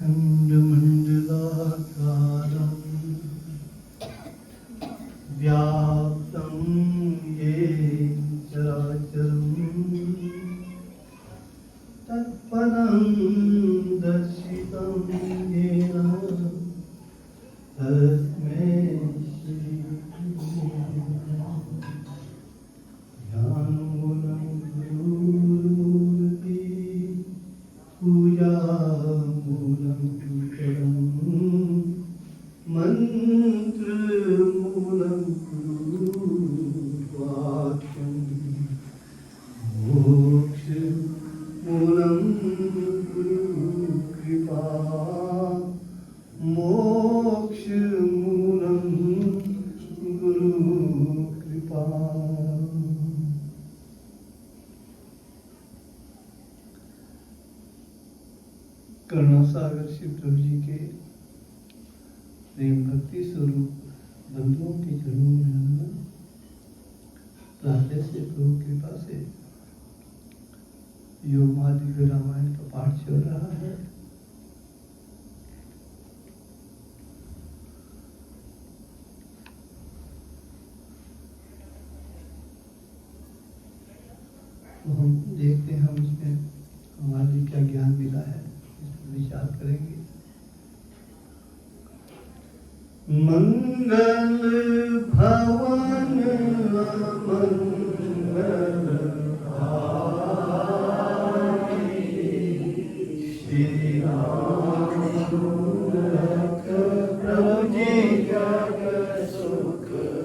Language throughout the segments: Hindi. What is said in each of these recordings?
खण्डमण्डलाकारम् व्याप्तं येन चराचरम् तत्पदं दर्शितं येन तस्मै श्री ध्यानमूलं गुरुर्मूर्ति पूजामूलं परम् मन्त्रमूलं गुरुवाक्यं मोक्षमूलं गुरुकृपा मोक्षमूलं गुरुकृपा। करुणासागर श्री प्रभु जी के प्रेम भक्ति स्वरूप बंधुओं के चरणों में नमन। प्रातः से प्रभु कृपा से योगमादिव्य रामायण का पाठ चल रहा है। तो हम देखते हैं हम इसमें हमारे लिए क्या ज्ञान मिला है, इस पर विचार करेंगे। मंगल भवन मंगल हारी श्री राम प्रभु जी जग सुखकारी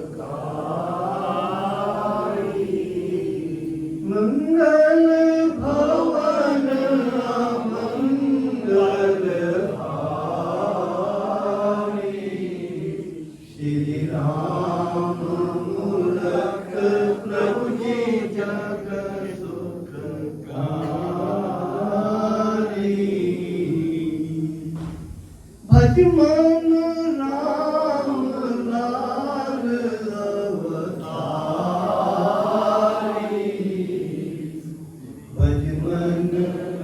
मंगल भवन मंगल श्री राम मूलक प्रभु जी जग सुखकारी भज मन राम लाल अवतारी भज मन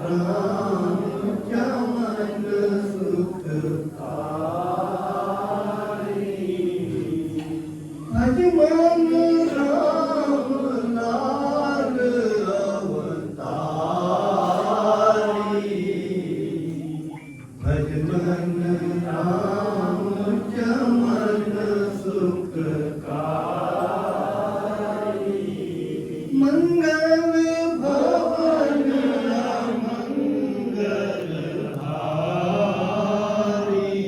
राम चमन सुखकारी भज मन राम लाल अवतारी भज मन राम चमन सुखकारी मंगल भवन मंगल हारी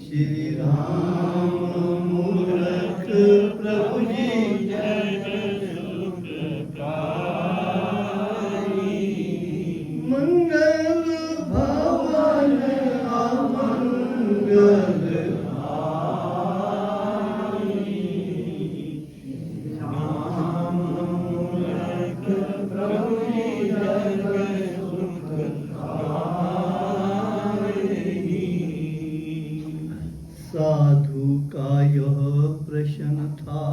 श्री राम मूलक प्रभु जी जग सुखकारी मंगल भवन अमंगल हारी राम मूलक प्रभु जी जग सुखकारी साधु का यह प्रश्न था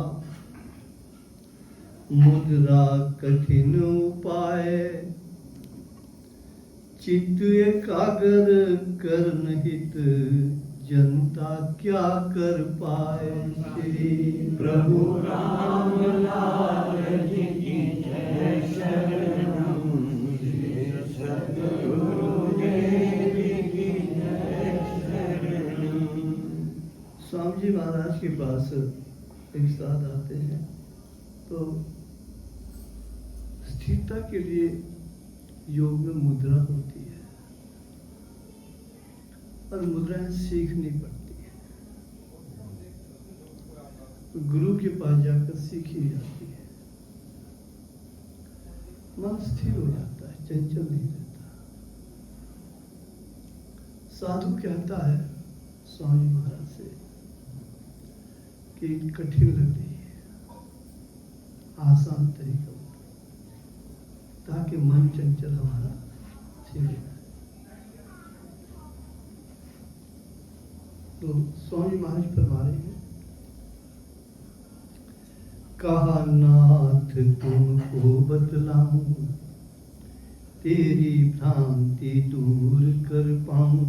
मुद्रा कठिन उपाय चित्त एकाग्र कर निहित जनता क्या कर पाए श्री प्रभु राम लाल जी की जय शरणम श्री सद्गुरुदेव की जय शरणम। स्वामी जी महाराज के पास एक साथ आते हैं तो स्थिरता के लिए योग में मुद्रा होती है और मुद्राएं सीखनी पड़ती है। गुरु के पास जाकर सीखी जाती है। मन स्थिर हो जाता है, चंचल नहीं रहता। साधु कहता है स्वामी महाराज से कि कठिन लग रही है, आसान तरीका ताकि मन चंचल हमारा स्थिर हो। तो स्वामी महाराज फरमा रहे हैं कहा नाथ तुमको बतलाऊं तेरी भ्रांति दूर कर पाऊं।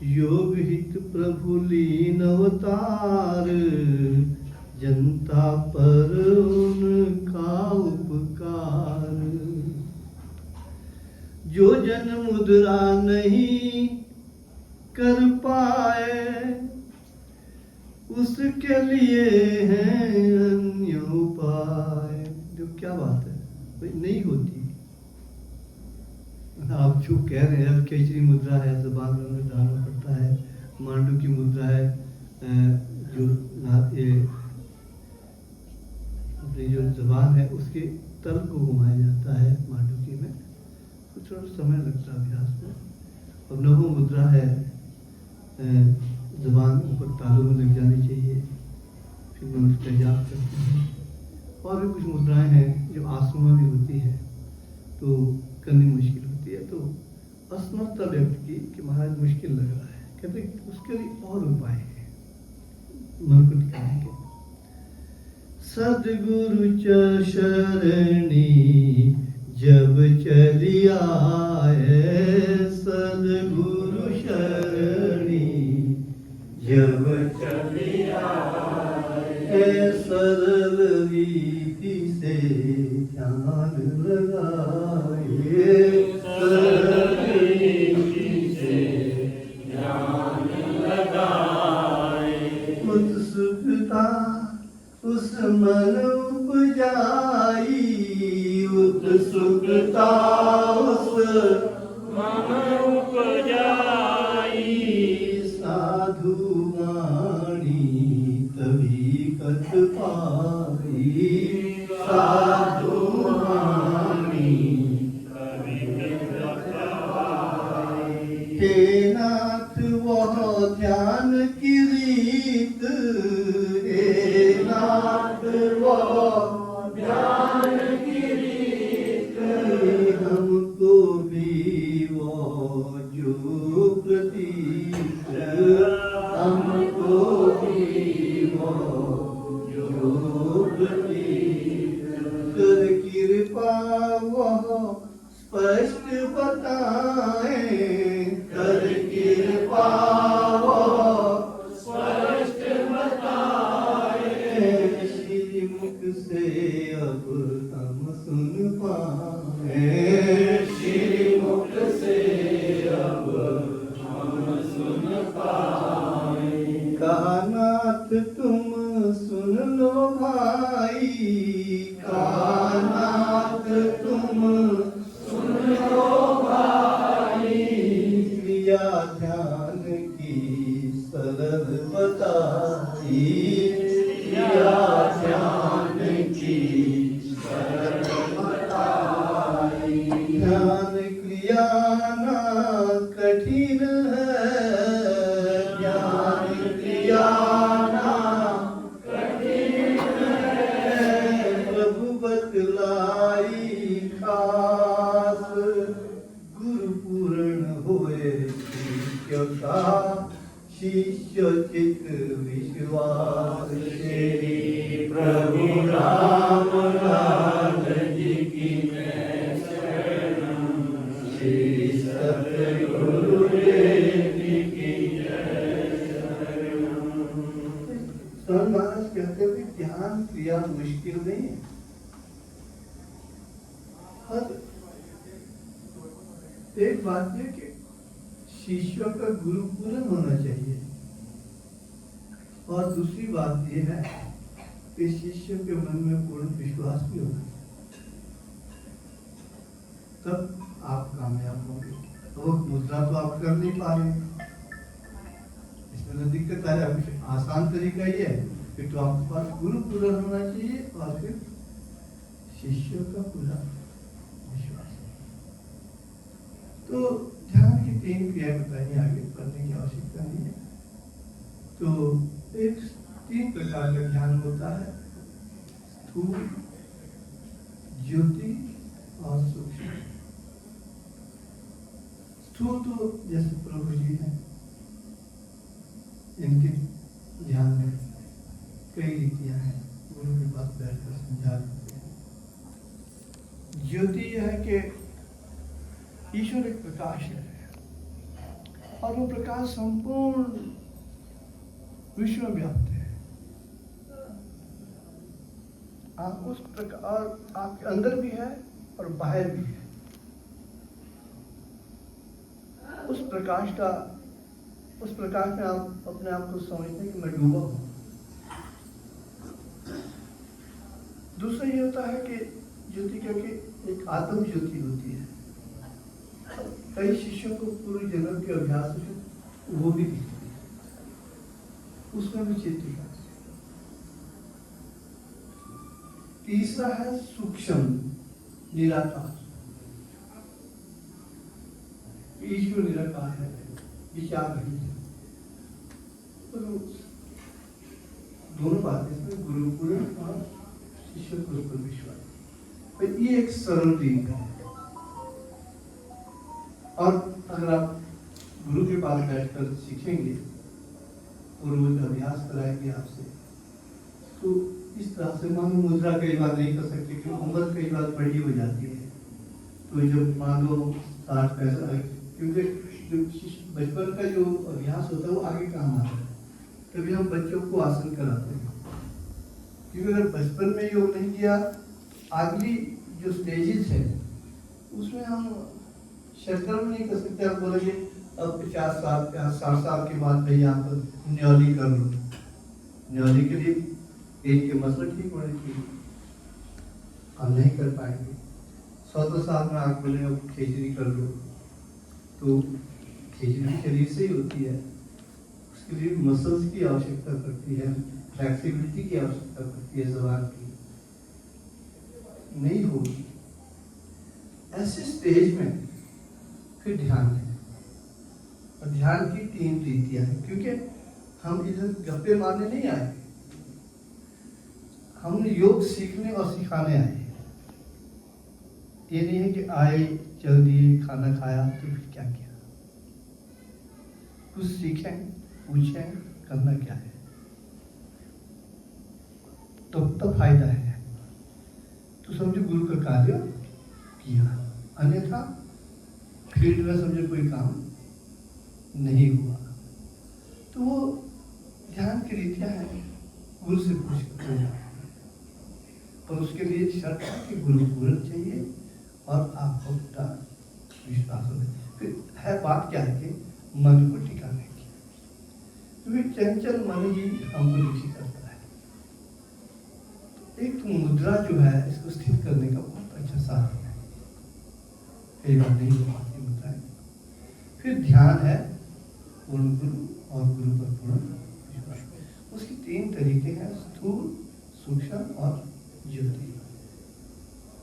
योग हित प्रभु लीन अवतार, जनता पर उनका उपकार। जो जन मुद्रा नहीं कर पाए, उसके लिए है अन्य उपाय। जो क्या बात है भाई, नहीं होती। आप जो कह रहे हैं केचरी मुद्रा है, जबान में डालना पड़ता है। मांडू की मुद्रा है, जो अपनी जो जबान है उसके तल को घुमाया जाता है मांडुकी में, तो थोड़ा समय लगता है अभ्यास में। और नभो मुद्रा है, जबान ऊपर तालू में लग जानी चाहिए, फिर मनुष्य का जाप करते हैं। और भी कुछ मुद्राएं हैं जो आंसुओं में भी होती है, तो करनी मुश्किल होती है। तो असमर्थता व्यक्त की कि महाराज मुश्किल लग रहा है, कहते उसके लिए और उपाय है मन को टिकाने के। सद्गुरु चरणी जब चली आए, सद्गुरु शरणी जब चली आए, सरल रीति से ध्यान लगाए, सरल रीति से ध्यान लगाए। उत्सुकता उस मन उपजाई, उत्सुकता उस मन उपजाई, साधु वाणी तभी कथ पाई, साधु वाणी तभी कथ पाई। हे नाथ वह ध्यान की रीत, हे नाथ वह ध्यान की रीत, हमको भी वो जो प्रतीत, हमको भी वो जो प्रतीत। कर कृपा वह स्पष्ट बताए, कर कृपा वह स्पष्ट बताए, श्रीमुख से अब हम सुन पाए, श्रीमुख से अब हम सुन पाए। कहा नाथ तुम सुन लो भाई, कहा नाथ तुम सुन लो भाई, क्रिया ध्यान की सरल बताई, क्रिया ध्यान की सरल बताई। ध्यान क्रिया ना कठिन है, ध्यान क्रिया ना कठिन है, प्रभु बतलाई खास, गुरु पूर्ण होए शिष्य का, शिष्य चित विश्वास। श्री प्रभु रामलाल जी की मैं शरणम, श्री सतगुरुदेव जी की जय शरणम। स्वामी महाराज कहते हुए ध्यान क्रिया मुश्किल नहीं है, और एक बात है कि शिष्यों का गुरु पूर्ण होना चाहिए, और दूसरी बात यह है कि शिष्य के मन में पूर्ण विश्वास भी होना चाहिए, तब आप कामयाब होंगे। तो मुद्रा तो आप कर नहीं पा रहे, इसमें तो दिक्कत आ रही है। आसान तरीका ये है कि तो आपके पास गुरु पूर्ण होना चाहिए और फिर शिष्यों का पूरा विश्वास। तो ध्यान की 3 क्रिया बताइए, आगे पढ़ने की आवश्यकता नहीं है। तो एक 3 प्रकार का ध्यान होता है, स्थूल, ज्योति और सूक्ष्म। स्थूल तो जैसे प्रभु जी हैं, इनके ध्यान में कई रीतियां हैं, गुरु के पास बैठकर समझा देते हैं। ज्योति यह है कि ईश्वर एक प्रकाश है और वो प्रकाश संपूर्ण विश्व में व्याप्त है। आप उस प्रकाश आपके अंदर भी है और बाहर भी है। उस प्रकाश में आप अपने आप को समझते हैं कि मैं डूबा हूं। दूसरा ये होता है कि ज्योति करके एक आत्म ज्योति होती है। कई शिष्यों को पूर्व जन्म के अभ्यास से वो भी दिखती है, उसमें भी चित्त दिखाती है। तीसरा है सूक्ष्म निराकार। ईश्वर निराकार है, विचार नहीं है। तो दोनों बातें इसमें गुरुकुल और शिष्य गुरुकुल विश्वास। तो ये एक सरल रीत है। और अगर आप गुरु के पास बैठकर सीखेंगे और रोज अभ्यास कराएंगे आपसे, तो इस तरह से मान मुद्रा कई बार नहीं कर सकते क्योंकि उम्र कई बार बड़ी हो जाती है। तो जब मान लो 60-65, क्योंकि बचपन का जो अभ्यास होता है वो आगे काम आता है। तभी हम बच्चों को आसन कराते हैं, क्योंकि अगर बचपन में योग नहीं किया, अगली जो स्टेजेस है उसमें हम शर्कर्म नहीं कर सकते। आप बोलेंगे अब 50 साल 60 साल के बाद भाई आप न्योली कर लो। न्योली के लिए पेट के मसल ठीक होने चाहिए, हम नहीं कर पाएंगे। 100 साल में आप बोले अब खिचड़ी कर लो, तो खिचड़ी शरीर से ही होती है। उसके लिए मसल्स की आवश्यकता पड़ती है, फ्लेक्सिबिलिटी की आवश्यकता पड़ती है, जबान की नहीं होगी। ऐसे स्टेज में फिर ध्यान है, और ध्यान की 3 रीतियां हैं। क्योंकि हम इधर गप्पे मारने नहीं आए, हम योग सीखने और सिखाने आए। ये नहीं है कि आए चल दिए, खाना खाया तो फिर क्या किया। कुछ सीखें, पूछें करना क्या है, तो फायदा है। तो समझो गुरु का कार्य किया, अन्यथा फील्ड में समझो कोई काम नहीं हुआ। तो वो ध्यान की रीतियां हैं, गुरु से पूछ कर। और उसके लिए शर्त है कि गुरु पूर्ण चाहिए और आपको पूरा विश्वास हो। फिर है बात क्या है कि मन को टिकाने की, क्योंकि चंचल मन ही हमको दुखी करता है। एक मुद्रा जो है इसको स्थिर करने का बहुत अच्छा साधन है। कई बार नहीं हो पाती मुद्राएं। फिर ध्यान है पूर्ण गुरु और गुरु पर पूर्ण विश्वास। उसकी 3 तरीके हैं, स्थूल, सूक्ष्म और ज्योति।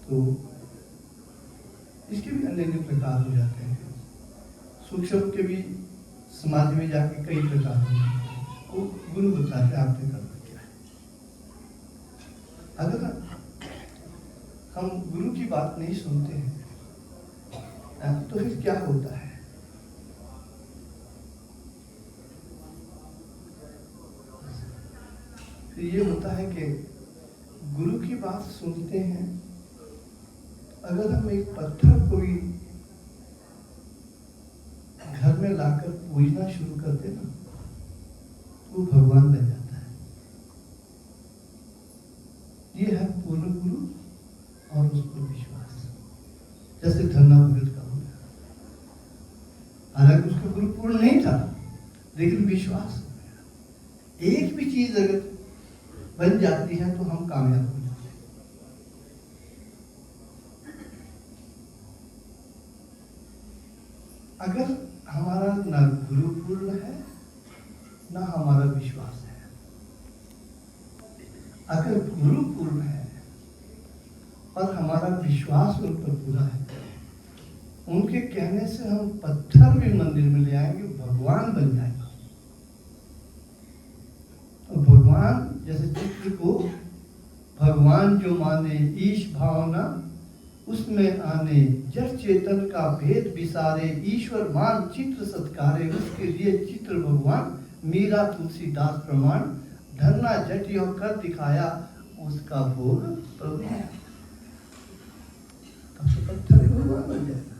तो इसके भी अन्य प्रकार हो जाते हैं। सूक्ष्म के भी समाधि में जाके कई प्रकार हो जाते हैं, वो गुरु बताते हैं आपने करना क्या है। अगर हम गुरु की बात नहीं सुनते हैं तो फिर क्या होता है। फिर ये होता है कि गुरु की बात सुनते हैं, अगर हम एक पत्थर को भी घर में लाकर पूजना शुरू कर देना तो भगवान बन जाता है। ये है पूर्ण गुरु और उस पर विश्वास। जैसे धन्ना भगत का हो गया, हालांकि उसका गुरु पूर्ण नहीं था, लेकिन विश्वास हो गया। एक भी चीज अगर बन जाती है तो हम कामयाब हो जाते हैं। अगर हमारा न गुरु पूर्ण है न हमारा विश्वास है, अगर गुरु पूर्ण है और हमारा विश्वास उन पर पूरा है, उनके कहने से हम पत्थर भी मंदिर में ले आएंगे, भगवान बन जाएगा। तो भगवान जैसे चित्र को भगवान जो माने, ईश भावना उसमें आने, जड़ चेतन का भेद विसारे, ईश्वर मान चित्र सत्कारे, उसके लिए चित्र भगवान, मीरा तुलसीदास प्रमाण, धरना जटियो कर दिखाया, उसका भोग प्रभु। तब तो पत्थर भगवान बन जाएगा।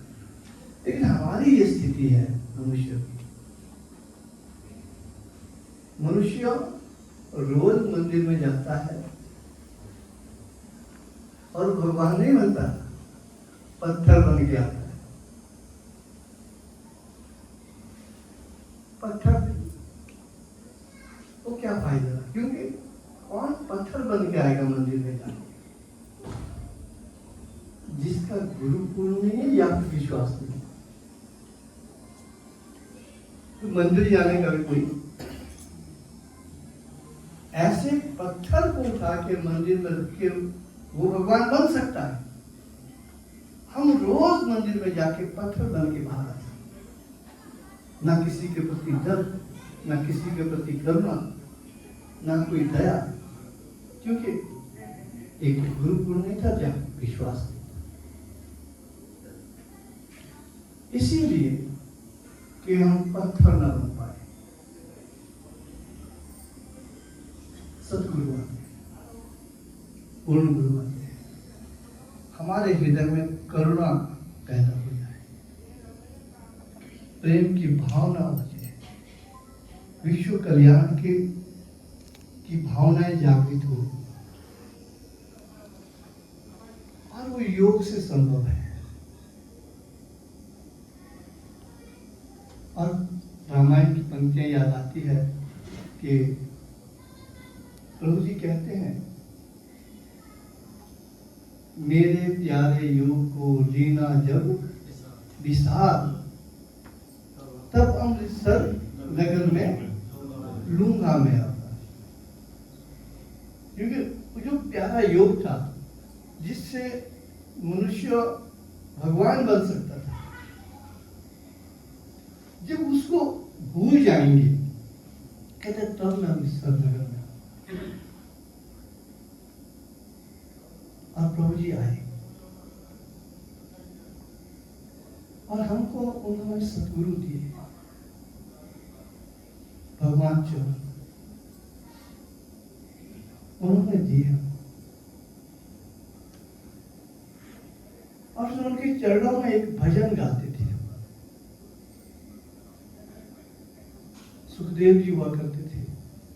लेकिन हमारी ये स्थिति है मनुष्य की। मनुष्य रोज मंदिर में जाता है और भगवान नहीं बनता, पत्थर बन के आता है। पत्थर तो क्या फायदा, क्योंकि कौन पत्थर बन के आएगा मंदिर में जाके? जिसका गुरुकुल नहीं है या फिर विश्वास नहीं, तो मंदिर जाने का भी कोई। ऐसे पत्थर को उठा के मंदिर में रख के वो भगवान बन सकता है। हम रोज मंदिर में जाके पत्थर बन के बाहर आते हैं। ना किसी के प्रति डर, ना किसी के प्रति करुणा, ना कोई दया, क्योंकि एक गुरुकुल नहीं था जहाँ विश्वास नहीं। इसीलिए कि हम पत्थर न बन पाए। सतगुरु आते हैं, पूर्ण गुरु आते हैं, हमारे हृदय में करुणा पैदा हो जाए, प्रेम की भावना हो जाए, विश्व कल्याण की भावनाएं जागृत हो, और वो योग से संभव है। और रामायण की पंक्तियां याद आती है कि प्रभु जी कहते हैं, मेरे प्यारे योग को लीना जब विशाल, तब अमृतसर नगर में लूंगा मैं आता। क्योंकि जो प्यारा योग था जिससे मनुष्य भगवान बन सकता था, जब उसको भूल जाएंगे, कहते तब मैं अमृतसर नगर में। और प्रभु जी आए और हमको उन्होंने सतगुरु दिए, भगवान चरण उन्होंने दिए, और उनके चरणों में एक भजन गाते थे। सुखदेव जी हुआ करते थे,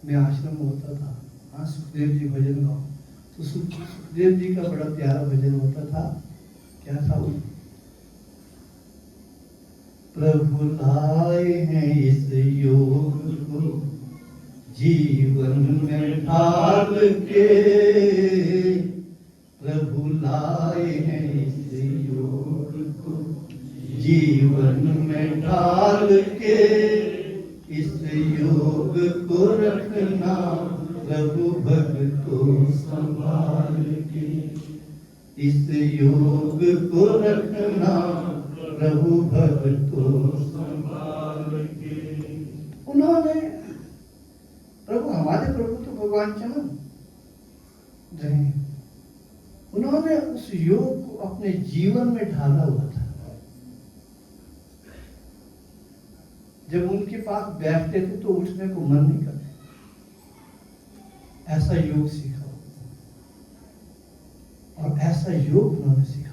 मैं आश्रम में होता था, हाँ सुखदेव जी भजन गाओ, तो सुखदेव जी का बड़ा प्यारा भजन होता था। क्या था वो? प्रभु लाए हैं इस योग को जीवन में ढाल के, प्रभु लाए हैं इस योग को जीवन में ढाल के, इस योग को रखना प्रभु भक्तों संभाल के, इस योग को रखना प्रभु भक्तों संभाल के। उन्होंने प्रभु, हमारे प्रभु तो भगवान चमन नहीं, उन्होंने उस योग को अपने जीवन में ढाला हुआ था। जब उनके पास बैठते थे तो उठने को मन नहीं करता, ऐसा योग सीखा और ऐसा योग उन्होंने सिखाया।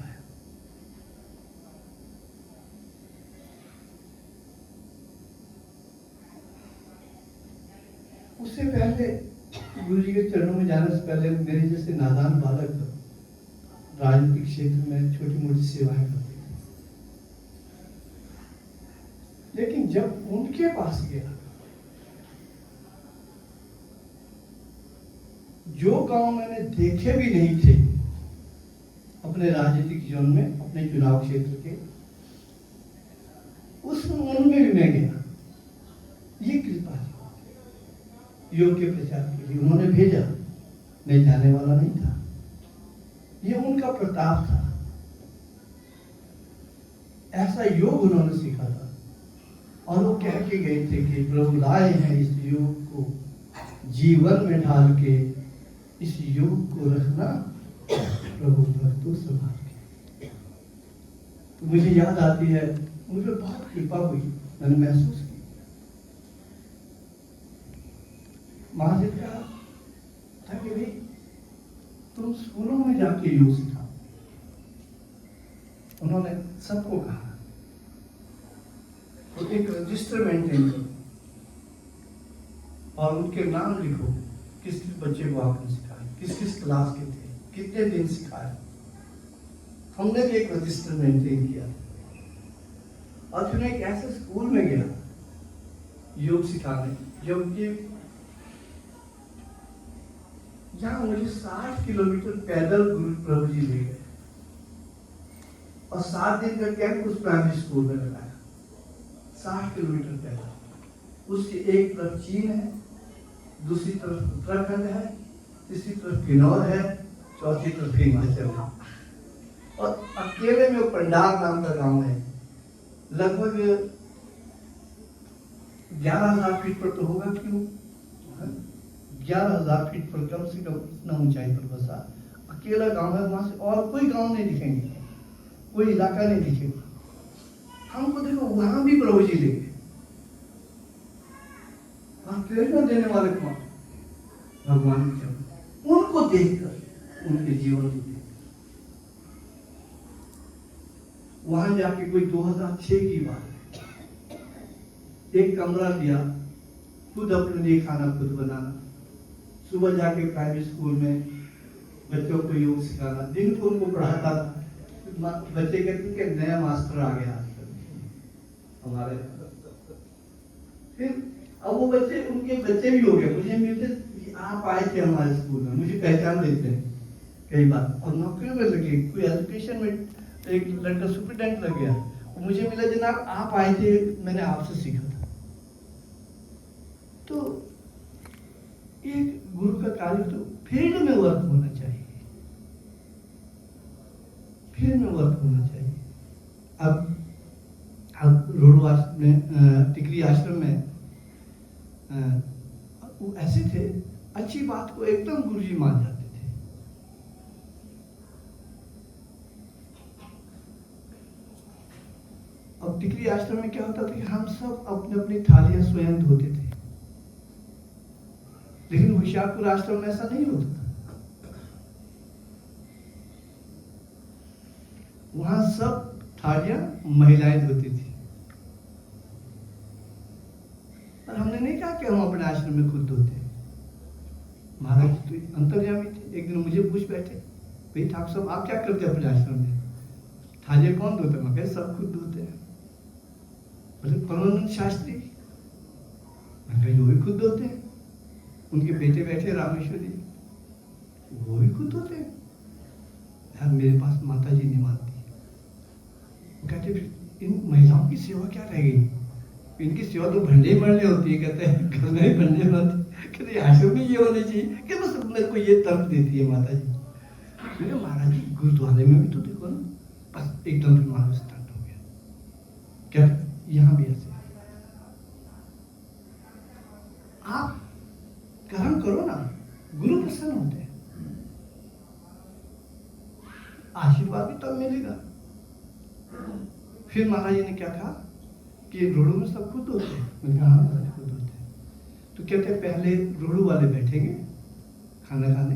उससे पहले गुरु जी के चरणों में जाने से पहले मेरे जैसे नादान बालक राजनीतिक क्षेत्र में छोटी मोटी सेवाएं करते थे, लेकिन जब उनके पास गया, जो गांव मैंने देखे भी नहीं थे अपने राजनीतिक जीवन में, अपने चुनाव क्षेत्र के, उनमें भी मैं गया। ये कृपा योग के प्रचार के लिए उन्होंने भेजा, मैं जाने वाला नहीं था, ये उनका प्रताप था। ऐसा योग उन्होंने सीखा था और वो कह के गए थे कि प्रभु लाए हैं इस योग को जीवन में ढाल के, इस योग को रखना प्रभु भक्तों संभाल के। तो मुझे याद आती है, मुझे बहुत कृपा हुई, मैंने महसूस की। महाराज का था कि भाई तुम स्कूलों में जाके योग सिखाओ। उन्होंने सबको कहा तो एक रजिस्टर मेंटेन करो और उनके नाम लिखो, किस किस बच्चे को आपने सिखाया, किस किस क्लास के थे, कितने दिन सिखाया। हमने भी एक रजिस्टर मेंटेन किया और फिर मैं एक ऐसे स्कूल में गया योग सिखाने, जबकि जहां मुझे 60 किलोमीटर पैदल गुरु प्रभु जी ले गए और 7 दिन का कैंप उस प्राइमरी स्कूल में लगाया। 60 किलोमीटर पैदल। उसकी एक तरफ चीन है, दूसरी तरफ उत्तराखंड है, तीसरी तरफ किन्नौर है, चौथी तरफ हिमाचल है। और अकेले में वो पंडाल नाम का गांव है, लगभग 11,000 फीट पर तो होगा, क्यों 11,000 फीट पर कम से कम इतना ऊंचाई पर बसा अकेला गांव है। वहां से और कोई गांव नहीं दिखेंगे, कोई इलाका नहीं दिखेगा। हमको देखो वहां भी प्रभु जी ले गए। प्रेरणा देने वाले कौन? भगवान के। उनको देखकर उनके जीवन को देख, वहां जाके कोई 2006 की बात है, एक कमरा लिया, खुद अपने लिए खाना खुद बनाना, सुबह जाके प्राइवेट स्कूल में बच्चों को योग सिखाना, दिन को उनको पढ़ाता था। बच्चे कहते कि नया मास्टर आ गया हमारे। फिर अब वो बच्चे, उनके बच्चे भी हो गए, मुझे मिलते, आप आए थे हमारे स्कूल में, मुझे पहचान लेते हैं कई बार, और नौकरियों में लगे, कोई एजुकेशन में एक लड़का सुपरिटेंडेंट लग गया, मुझे मिला, जनाब आप आए थे, मैंने आपसे सीखा था। तो एक गुरु का कार्य तो फील्ड में वर्क होना चाहिए, फील्ड में वर्क होना चाहिए। अब रोडवास में टिकरी आश्रम में वो ऐसे थे, अच्छी बात को एकदम गुरुजी मान जाते थे। अब टिकरी आश्रम में क्या होता था कि हम सब अपने अपनी थालियां स्वयं धोते थे, लेकिन होशियारपुर आश्रम में ऐसा नहीं होता था। वहां सब थालियां महिलाएं धोती थी। और हमने नहीं कहा कि हम अपने आश्रम में खुद धोते हैं। महाराज तो अंतर्यामी थे, एक दिन मुझे पूछ बैठे, भाई ठाकुर साहब आप क्या करते हैं अपने आश्रम में, थालियां कौन धोते? मैं कहा सब खुद धोते हैं। बोले परमानंद शास्त्री? मैं कहा वो भी खुद धोते हैं। उनके बेटे बैठे रामेश्वर जी, वो भी खुद होते हैं। यार मेरे पास माता जी नहीं मानती। वो कहते फिर इन महिलाओं की सेवा क्या रह गई? इनकी सेवा तो भंडे मरने होती है। कहते हैं घर में ही भंडे मरते, कहते आश्रम में ये होने चाहिए कि बस मेरे को ये तर्क देती है माता जी। मैंने महाराज जी गुरुद्वारे में भी तो देखो ना, बस एकदम फिर मानो स्टार्ट हो गया। क्या यहाँ भी ऐसे आप कर्म करो ना, गुरु प्रसन्न होते हैं, आशीर्वाद भी तब मिलेगा। फिर महाराज जी ने क्या कहा कि रोडू में सब खुद होते हैं। मैंने कहा हाँ महाराज खुद होते हैं। तो कहते हैं पहले रोडू वाले बैठेंगे खाना खाने,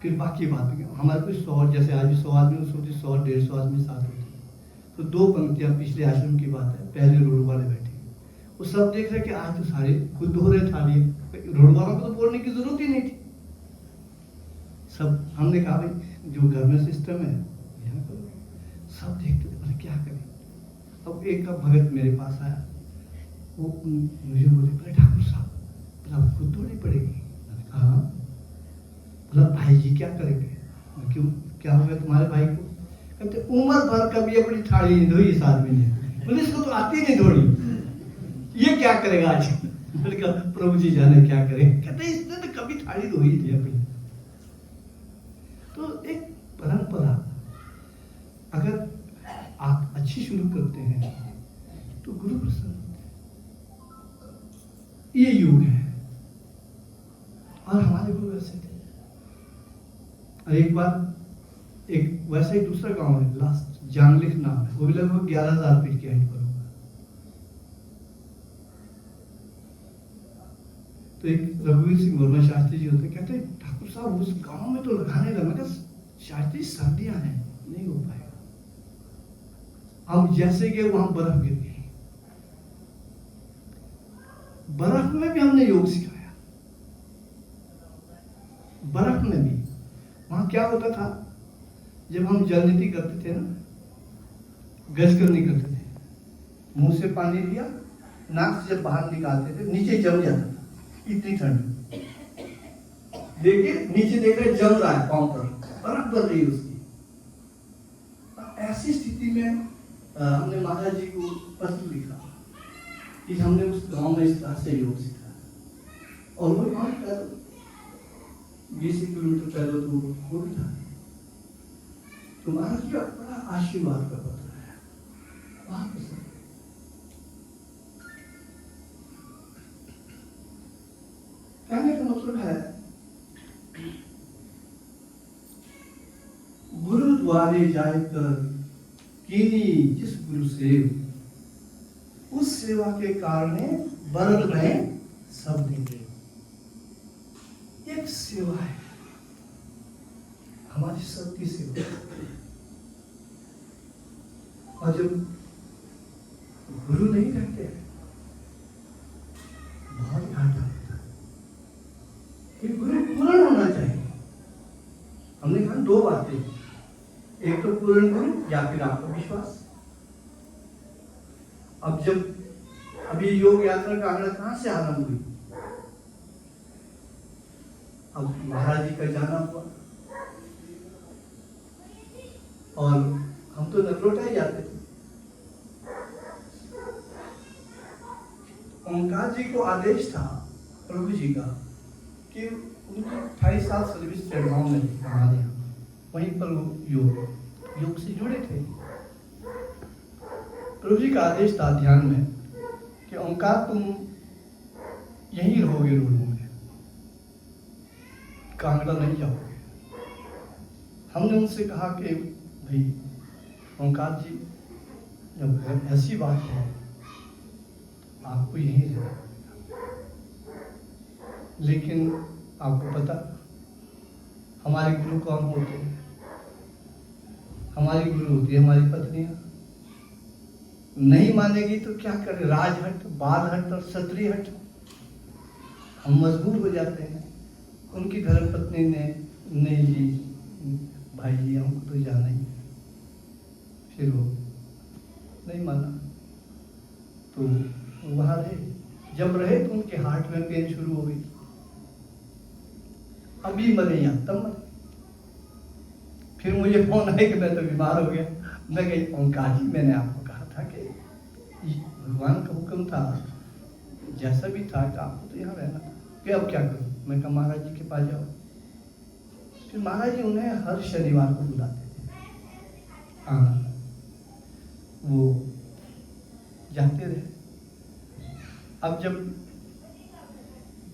फिर बाकी बात हमारे कुछ 100, जैसे आज भी 100 आदमी, उसमें 100-150 आदमी साथ होते हैं। तो 2 पंक्तियां पिछले आश्रम की बात है, पहले रोडू वाले बैठेंगे। वो सब देख रहे कि आज तो सारे खुद धो रहे थाली, रोड वालों को तो बोलने की जरूरत ही नहीं थी। सब हमने कहा भाई जो घर में सिस्टम है यहाँ करो। सब देखते थे, बोले क्या करें। अब एक का भगत मेरे पास आया, वो मुझे बोले ठाकुर साहब अब खुद धोनी पड़ेगी। मैंने कहा बोला भाई जी क्या करेंगे? मैं क्यों, क्या हो गया तुम्हारे भाई को? कहते उम्र भर कभी अपनी थाली नहीं धोई इस आदमी ने। बोले इसको तो आती नहीं धोनी, ये क्या करेगा आज? मैंने कहा प्रभु जी जाने क्या करें। कहते इसने तो कभी थाली धोई थी अपनी। तो एक परंपरा अगर आप अच्छी शुरू करते हैं तो गुरु प्रसन्न, ये युग है। और हमारे गुरु ऐसे थे। और एक बार एक वैसा ही दूसरा गांव है, लास्ट जांगलिक नाम है, वो भी लगभग 11,000 फीट की हाइट पर होगा। तो एक रघुवीर सिंह वर्मा शास्त्री जी होते, कहते ठाकुर साहब उस गांव में तो लगाने लगा, शास्त्री सर्दियां हैं नहीं हो पाएगा। हम जैसे गए वहां बर्फ गिर गई, बर्फ में भी हमने योग सिखाया, बर्फ में भी। वहां क्या होता था, जब हम जल नीति करते थे ना, गज कर निकलते थे, मुंह से पानी लिया, नाक से जब बाहर निकालते थे नीचे जम जाता था, इतनी ठंड। देखिए नीचे देख रहे जम रहा है पांव पर, बर्फ बन रही है उसकी। ऐसी स्थिति में हमने महाराज जी को पत्र लिखा कि हमने उस गांव में इस तरह से योग सीखा, और वो 20 किलोमीटर पैदल दूर था। तो महाराज जी का बड़ा आशीर्वाद का पत्र है, वहां पर कहने का मतलब है, गुरुद्वारे जाकर कीनी जिस गुरु सेव, उस सेवा के कारण बरद में सब देंगे। एक सेवा है हमारी, सबकी सेवा। और जब गुरु नहीं रहते बहुत घाटा होता है कि गुरु पूर्ण होना चाहिए। हमने कहा 2 बातें, एक तो पूर्ण गुरु या फिर आपका विश्वास। अब जब अभी योग यात्रा का आंकड़ा कहां से आरंभ हुई, अब महाराज जी का जाना हुआ, और हम तो नगरोटा ही जाते थे। ओंकार जी को आदेश था प्रभु जी का कि उनकी 28 साल सर्विस चढ़गांव में थी हमारे यहाँ, वहीं पर वो योग से जुड़े थे। प्रभु जी का आदेश था ध्यान में कि ओंकार तुम यहीं रहोगे रोड में, कांगड़ा नहीं जाओगे। हमने उनसे कहा कि भाई ओंकार जी, जब ऐसी बात है आपको यहीं रहना पड़ेगा, लेकिन आपको पता हमारे गुरु कौन होते हैं? हमारी गुरु होती है हमारी पत्नियां। नहीं मानेगी तो क्या करें, राजहट, बालहट और क्षत्रिय हट, हम मजबूर हो जाते हैं। उनकी धर्मपत्नी ने नहीं जी भाई जी हमको तो जाना ही। फिर वो नहीं माना तो वहां रहे। जब रहे तो उनके हार्ट में पेन शुरू हो गई, अभी मरे या तब मरे। फिर मुझे फोन आया कि मैं तो बीमार हो गया। मैं कही ओंकार जी, मैंने आपको कहा था कि भगवान का हुक्म था, जैसा भी था कि आपको तो यहाँ रहना था, कि अब क्या करूं? मैं कहा महाराज जी के पास जाओ। फिर महाराज जी उन्हें हर शनिवार को बुलाते थे आना, वो जाते रहे। अब जब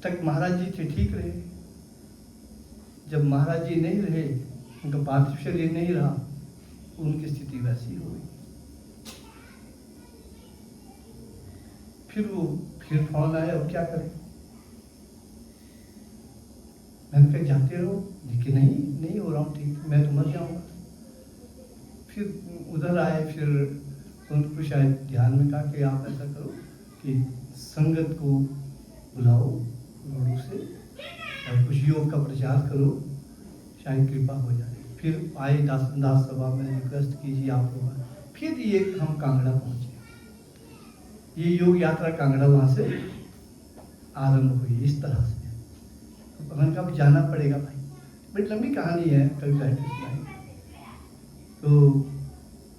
तक महाराज जी थे ठीक रहे, जब महाराज जी नहीं रहे, उनका पार्थिव शरीर नहीं रहा, उनकी स्थिति वैसी हो गई। फिर फोन आया, अब क्या करें? मैंने कहा जाते रहो, लेकिन नहीं हो रहा हूँ ठीक, मैं तो मर जाऊंगा। फिर उधर आए, फिर उनको शायद ध्यान में कहा कि आप ऐसा करो कि संगत को बुलाओ लोगों से और कुछ योग का प्रचार करो, शायद कृपा हो जाए। फिर आए दास सभा में रिक्वेस्ट कीजिए आप लोग। फिर ये हम कांगड़ा पहुंचे, ये योग यात्रा कांगड़ा वहां से आरंभ हुई इस तरह से। तो मैंने कहा जाना पड़ेगा भाई, बड़ी लंबी कहानी है, कभी बैठे सुनाई। तो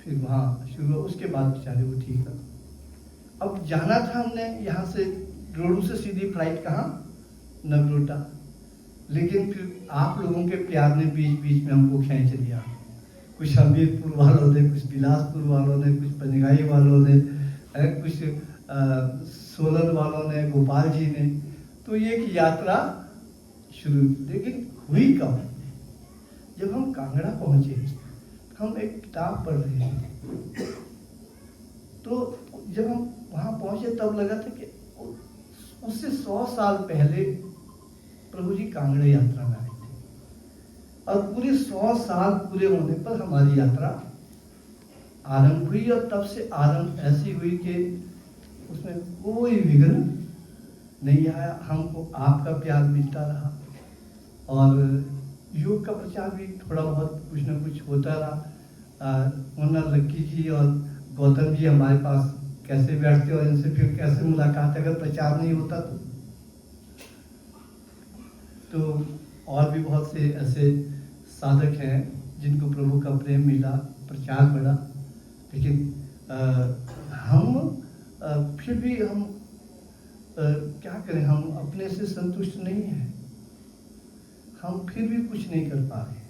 फिर वहाँ शुरू, उसके बाद बेचारे वो ठीक है। अब जाना था हमने यहाँ से रोडू से सीधी फ्लाइट कहाँ, नगरोटा, लेकिन फिर आप लोगों के प्यार ने बीच बीच में हमको खींच लिया। कुछ हमीरपुर वालों ने, कुछ बिलासपुर वालों ने, कुछ पनगाई वालों ने, कुछ सोलन वालों ने, गोपाल जी ने, तो ये एक यात्रा शुरू। लेकिन हुई कब? जब हम कांगड़ा पहुंचे, हम एक किताब पढ़ रहे थे, तो जब हम वहां पहुंचे तब लगा था कि उससे 100 साल पहले प्रभु जी कांगड़ा यात्रा में आए थे, और पूरे 100 साल पूरे होने पर हमारी यात्रा आरंभ हुई। और तब से आरंभ ऐसी हुई कि उसमें कोई विघ्न नहीं आया, हमको आपका प्यार मिलता रहा और योग का प्रचार भी थोड़ा बहुत कुछ ना कुछ होता रहा। वरना लक्की जी और गौतम जी हमारे पास कैसे बैठते और इनसे फिर कैसे मुलाकात अगर प्रचार नहीं होता तो और भी बहुत से ऐसे साधक हैं जिनको प्रभु का प्रेम मिला, प्रचार बढ़ा। लेकिन हम फिर भी हम क्या करें, हम अपने से संतुष्ट नहीं हैं, हम फिर भी कुछ नहीं कर पा रहे हैं।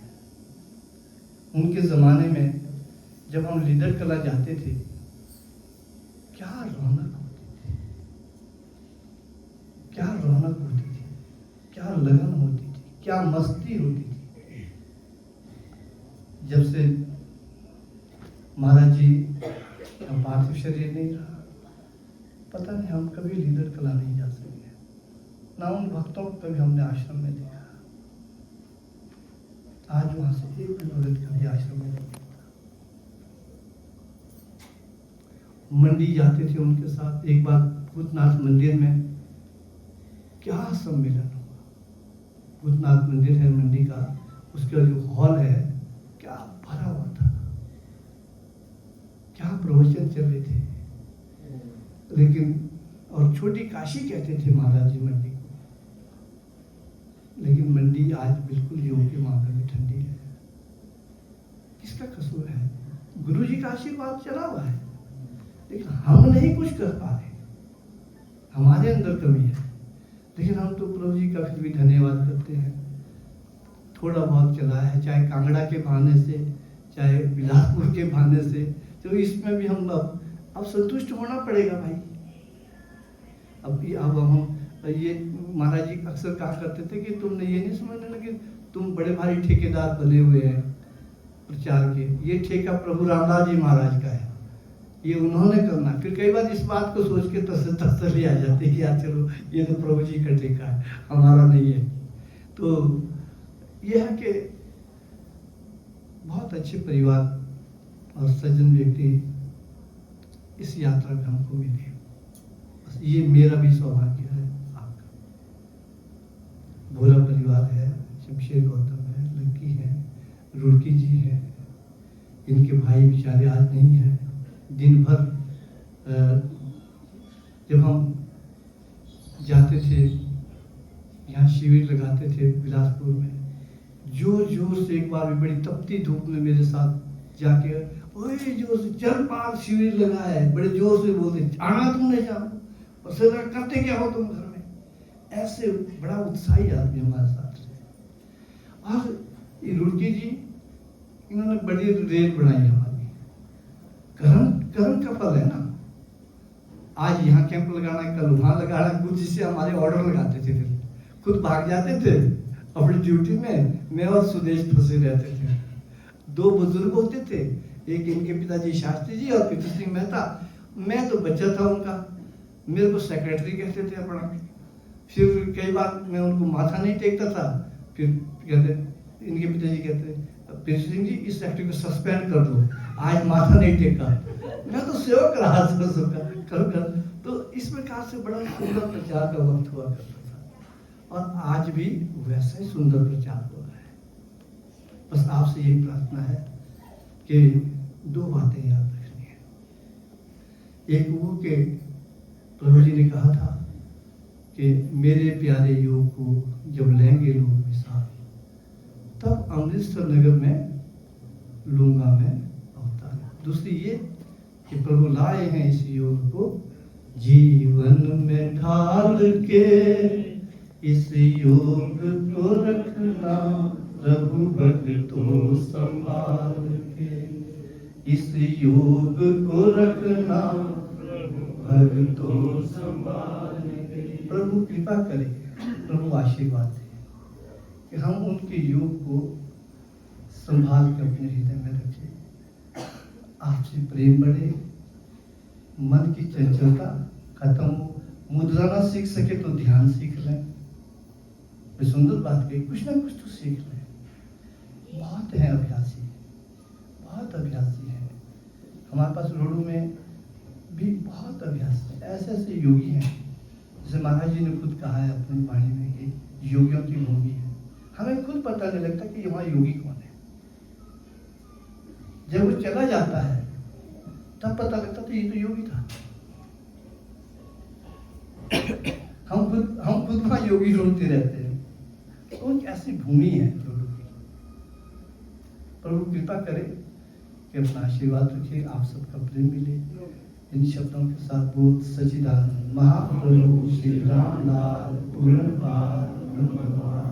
उनके ज़माने में जब हम लीडर कला जाते थे, क्या रौनक होती थी, क्या रौनक होती थी, क्या लगन होती थी, क्या मस्ती होती थी। जब से महाराज जी का पार्थिव शरीर नहीं रहा, पता नहीं हम कभी लीडर कला नहीं जा सके, ना उन भक्तों को कभी हमने आश्रम में देखा। आज वहां से एक भी भगत कभी आश्रम में नहीं। मंडी जाते थे उनके साथ, एक बार भूतनाथ मंदिर में क्या सम्मेलन हुआ। भूतनाथ मंदिर है मंडी का, उसका जो हॉल है क्या भरा हुआ था, क्या प्रवचन चल रहे थे। लेकिन और छोटी काशी कहते थे महाराज जी मंडी को, लेकिन मंडी आज बिल्कुल योग के मामले में ठंडी है। किसका कसूर है? गुरु जी का आशीर्वाद चला हुआ है, लेकिन हम नहीं कुछ कर पा रहे, हमारे अंदर कमी है। लेकिन हम तो प्रभु जी का फिर भी धन्यवाद करते हैं, थोड़ा बहुत चला है, चाहे कांगड़ा के बहाने से, चाहे बिलासपुर के बहाने से, तो इसमें भी हम अब संतुष्ट होना पड़ेगा भाई। अब हम ये महाराज जी अक्सर कहा करते थे कि तुमने ये नहीं समझने लगे, तुम बड़े भारी ठेकेदार बने हुए हैं प्रचार के, ये ठेका प्रभु रामदास जी महाराज का है, ये उन्होंने करना। फिर कई बार इस बात को सोच के तसल्ली आ जाती है कि यार चलो ये तो प्रभु जी का ठेका है, हमारा नहीं है। तो यह है कि बहुत अच्छे परिवार और सज्जन व्यक्ति इस यात्रा में हमको मिले, बस ये मेरा भी सौभाग्य है। आपका भोला परिवार है, शमशेर गौतम है, लक्की है, रुड़की जी है, इनके भाई बेचारे आज नहीं है। दिन भर जब हम जाते थे, यहाँ शिविर लगाते थे बिलासपुर में, जोर जोर से एक बार भी बड़ी तपती धूप में मेरे साथ जाके, ओए जोर से चल पार शिविर लगा है, बड़े जोर से बोलते, आना तुमने जाओ, और सर करते क्या हो तुम घर में, ऐसे बड़ा उत्साही आदमी हमारे साथ थे। और ये रुड़की जी, इन्होंने बड़ी रेल बनाई हमारी, कर्म का फल है ना। आज यहाँ कैंप लगाना, कल वहां लगाना, कुछ जिससे हमारे ऑर्डर लगाते थे, फिर खुद भाग जाते थे अपनी ड्यूटी में, मैं और सुदेश फंसे रहते थे। दो बुजुर्ग होते थे, एक इनके पिताजी शास्त्री जी और पीपी सिंह मेहता। मैं तो बच्चा था उनका, मेरे को सेक्रेटरी कहते थे अपना। फिर कई बार मैं उनको माथा नहीं टेकता था, फिर कहते, इनके पिताजी कहते, पीपी सिंह जी इस सेक्रेटरी को सस्पेंड कर दो, आज माथा नहीं टेका। मैं तो सेवक रहा था सबका, कर। तो इस प्रकार से बड़ा सुंदर प्रचार का वक्त हुआ करता था, और आज भी वैसा ही सुंदर प्रचार हो रहा है। बस आपसे यही प्रार्थना है कि दो बातें याद रखनी है। एक वो कि प्रभु जी ने कहा था कि मेरे प्यारे योग को जब लेंगे लोग विशाल, तब अमृतसर नगर में लूंगा मैं अवतार। दूसरी ये कि प्रभु लाए हैं इस योग को जीवन में ढाल के, इस योग को रखना प्रभु भक्तों संभाल के, इस योग को रखना भक्तों संभाल के। प्रभु कृपा करे, प्रभु आशीर्वाद दे कि हम उनके योग को संभाल के अपने हृदय में रखें। आपसे प्रेम बढ़े, मन की चंचलता खत्म हो। मुद्रा ना सीख सके तो ध्यान सीख लें। सुंदर बात कही, कुछ ना कुछ तो सीख लें। बहुत है अभ्यासी, बहुत अभ्यासी है हमारे पास। रोडू में भी बहुत अभ्यासी है, ऐसे ऐसे योगी हैं जैसे महाराज जी ने खुद कहा है अपनी वाणी में कि योगियों की भूमि है। हमें खुद पता नहीं लगता कि वहां योगी कौन है। जब वो चला जाता है तब पता लगता था ये तो योगी था। हम खुद वहां योगी ढूंढते रहते हैं। तो एक ऐसी भूमि है योगी की। प्रभु कृपा करे कि अपना आशीर्वाद रखिए, आप सबका प्रेम मिले। इन शब्दों के साथ बोल सच्चिदानंद महाप्रभु श्री रामलाल पूर्ण भगवान।